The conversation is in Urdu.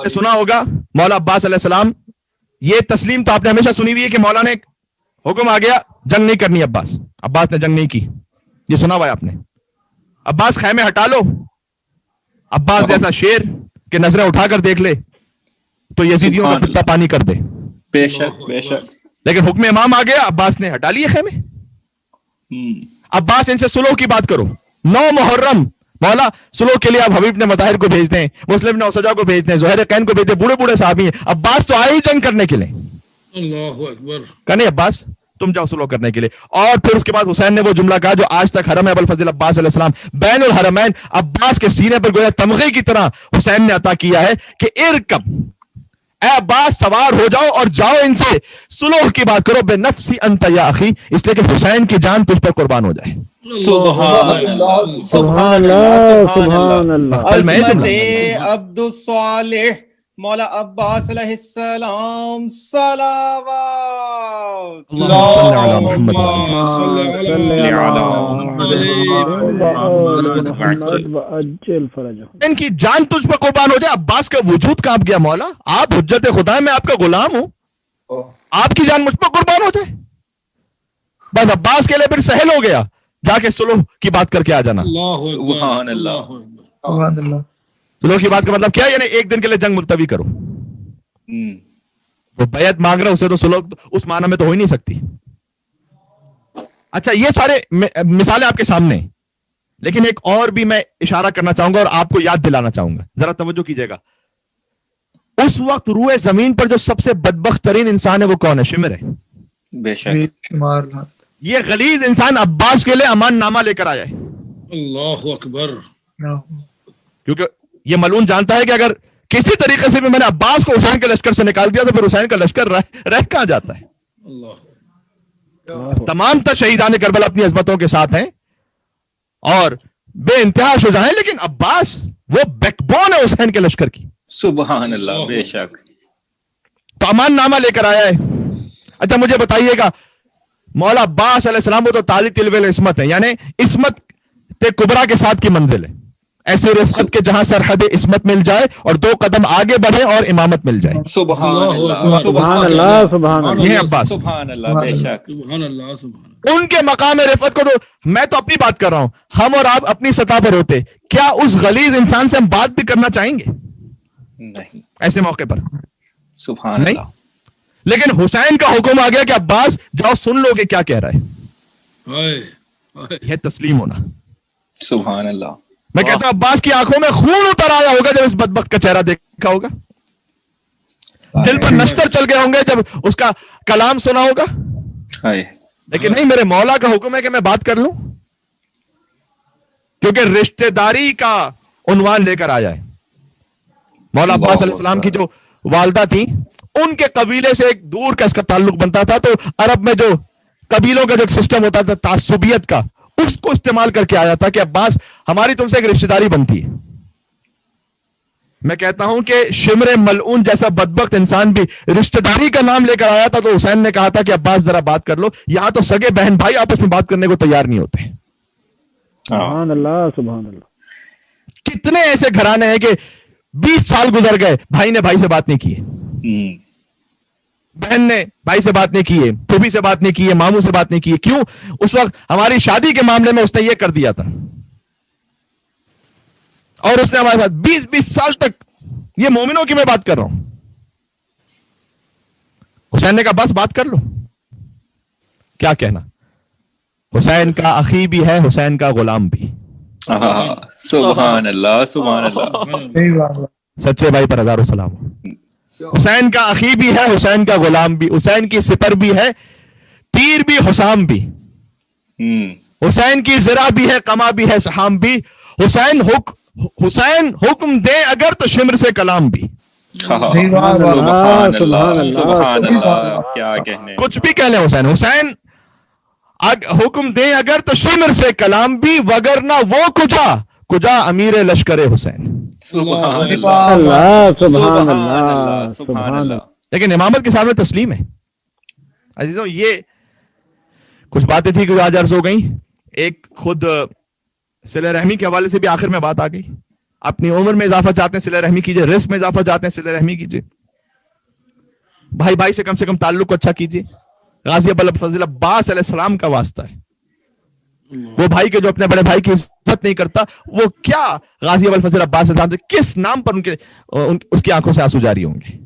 سنا ہوگا مولا عباس علیہ السلام، یہ تسلیم تو آپ نے ہمیشہ سنی ہوئی ہے کہ مولا نے حکم آ گیا جنگ نہیں کرنی، عباس نے جنگ نہیں کی، یہ سنا ہوا ہے آپ نے. عباس خیمے ہٹا لو، عباس جیسا شیر کہ نظریں اٹھا کر دیکھ لے تو یزیدیوں کا کتا پانی کر دے. بے شک بے شک. لیکن حکم امام آ گیا، عباس نے ہٹا لیے خیمے. عباس ان سے سلو کی بات کرو. 9 محرم مولا سلو کے لیے آپ حبیب نے مطاہر کو بھیج دیں، مسلم نے اسجا کو بھیج دیں، زہیر قین کو بھیج دیں، بوڑھے بوڑھے صحابی ہیں. عباس تو آئے ہی جنگ کرنے کے لیے. اللہ اکبر. کہ نہیں عباس تم جاؤ سلو کرنے کے لیے. اور پھر اس کے بعد حسین نے وہ جملہ کہا جو آج تک حرم ابوالفضل عباس علیہ السلام بین الحرمین عباس کے سینے پر گویا تمغے کی طرح حسین نے عطا کیا ہے کہ ارکب، اے عباس سوار ہو جاؤ اور جاؤ ان سے سلوح کی بات کرو. بے نفسی انت یا اخی، اس لیے کہ حسین کی جان تجھ پر قربان ہو جائے. سبحان اللہ سبحان اللہ سبحان اللہ. عظمت عبد الصالح مولا عباس علیہ السلام صلوات اللہم صلی علی محمد وعجل فرجہ. ان کی جان تجھ پر قربان ہو جائے. عباس کا وجود کانپ گیا. مولا آپ حجت خدا، میں آپ کا غلام ہوں، آپ کی جان مجھ پر قربان ہو جائے. بس عباس کے لیے پھر سہل ہو گیا، جا کے سلوح کی بات کر کے آ جانا. سبحان اللہ. سلوح کی بات کا مطلب کیا؟ یعنی ایک دن کے لیے جنگ ملتوی کرو. وہ بیعت مانگ رہا اسے تو سلوح اس معنی میں تو ہو ہی نہیں سکتی. اچھا یہ سارے مثالیں آپ کے سامنے، لیکن ایک اور بھی میں اشارہ کرنا چاہوں گا اور آپ کو یاد دلانا چاہوں گا، ذرا توجہ کیجئے گا. اس وقت روئے زمین پر جو سب سے بدبخت ترین انسان ہے وہ کون ہے؟ شمر ہے. بے شک. یہ غلیظ انسان عباس کے لیے امان نامہ لے کر آیا ہے. اللہ اکبر. کیونکہ یہ ملعون جانتا ہے کہ اگر کسی طریقے سے بھی میں نے عباس کو حسین کے لشکر سے نکال دیا تو پھر حسین کا لشکر رہ کہاں جاتا ہے. تمام تر شہیدان کربلا اپنی عظمتوں کے ساتھ ہیں اور بے انتہا شجاع ہیں، لیکن عباس وہ بیک بون ہے حسین کے لشکر کی. سبحان اللہ. بے شک. تو امان نامہ لے کر آیا ہے. اچھا مجھے بتائیے گا، مولا عباس علیہ السلام وہ تو تالی تلوے عصمت ہے، یعنی عصمت کبرا کے ساتھ کی منزل ہے. ایسے رفقت کے جہاں سرحد عصمت مل جائے اور 2 قدم آگے بڑھے اور امامت مل جائے. سبحان اللہ سبحان اللہ سبحان اللہ. یہ عباس سبحان اللہ. بے شک. سبحان اللہ سبحان. ان کے مقام رفعت کو تو میں تو اپنی بات کر رہا ہوں، ہم اور آپ اپنی سطح پر ہوتے کیا اس غلیظ انسان سے ہم بات بھی کرنا چاہیں گے نہیں ایسے موقع پر؟ سبحان نہیں. اللہ. لیکن حسین کا حکم آ گیا کہ عباس جاؤ سن لو کہ کیا کہہ رہا ہے. یہ تسلیم ہونا. سبحان اللہ. میں کہتا ہوں عباس کی آنکھوں میں خون اتر آیا ہوگا جب اس بدبخت کا چہرہ دیکھا ہوگا، دل پر نشتر چل گئے ہوں گے جب اس کا کلام سنا ہوگا. لیکن نہیں، میرے مولا کا حکم ہے کہ میں بات کر لوں، کیونکہ رشتہ داری کا عنوان لے کر آیا ہے. مولا عباس علیہ السلام کی جو والدہ تھی ان کے قبیلے سے ایک دور کا اس کا تعلق بنتا تھا، تو عرب میں جو قبیلوں کا جو سسٹم ہوتا تھا تعصبیت کا، اس کو استعمال کر کے آیا تھا کہ عباس ہماری تم سے ایک رشتہ داری بنتی ہے. میں کہتا ہوں کہ شمر ملعون جیسا بدبخت انسان بھی رشتہ داری کا نام لے کر آیا تھا، تو حسین نے کہا تھا کہ عباس ذرا بات کر لو. یہاں تو سگے بہن بھائی آپس میں بات کرنے کو تیار نہیں ہوتے. سبحان اللہ سبحان اللہ. کتنے ایسے گھرانے ہیں کہ 20 سال گزر گئے، بھائی نے بھائی سے بات نہیں کی، بہن نے بھائی سے بات نہیں کی ہے، پھوپھی سے بات نہیں کی ہے، ماموں سے بات نہیں کی ہے. کیوں؟ اس وقت ہماری شادی کے معاملے میں اس نے یہ کر دیا تھا اور اس نے ہمارے ساتھ 20 سال تک. یہ مومنوں کی میں بات کر رہا ہوں. حسین نے کہا بس بات کر لو. کیا کہنا؟ حسین کا اخی بھی ہے، حسین کا غلام بھی. سبحان اللہ سبحان اللہ. سچے بھائی پر ہزاروں سلام. حسین کا اخی بھی ہے، حسین کا غلام بھی، حسین کی سپر بھی ہے، تیر بھی، حسام بھی. حسین کی زرہ بھی ہے، قما بھی ہے، سحام بھی. حسین حکم دے اگر تو شمر سے کلام بھی. سبحان اللہ سبحان اللہ. کیا کہنے، کچھ بھی کہہ لیں حسین حکم دے اگر تو شمر سے کلام بھی، وگرنہ وہ کجا امیر لشکر حسین. سبحان اللہ سبحان اللہ اللہ سبحان اللہ. لیکن امامت کے سامنے تسلیم ہے. عزیزوں یہ کچھ باتیں تھی کہ آج عرض ہو گئی. ایک خود صلہ رحمی کے حوالے سے بھی آخر میں بات آ گئی. اپنی عمر میں اضافہ چاہتے ہیں صلہ رحمی کیجئے، رزق میں اضافہ چاہتے ہیں صلہ رحمی کیجئے، بھائی بھائی سے کم تعلق کو اچھا کیجئے۔ غازی ابو الفضل عباس علیہ السلام کا واسطہ ہے، وہ بھائی کے جو اپنے بڑے بھائی کی عزت نہیں کرتا، وہ کیا غازی ابو الفضل عباس علیہ السلام سے کس نام پر اس کی آنکھوں سے آنسو جاری ہوں گے؟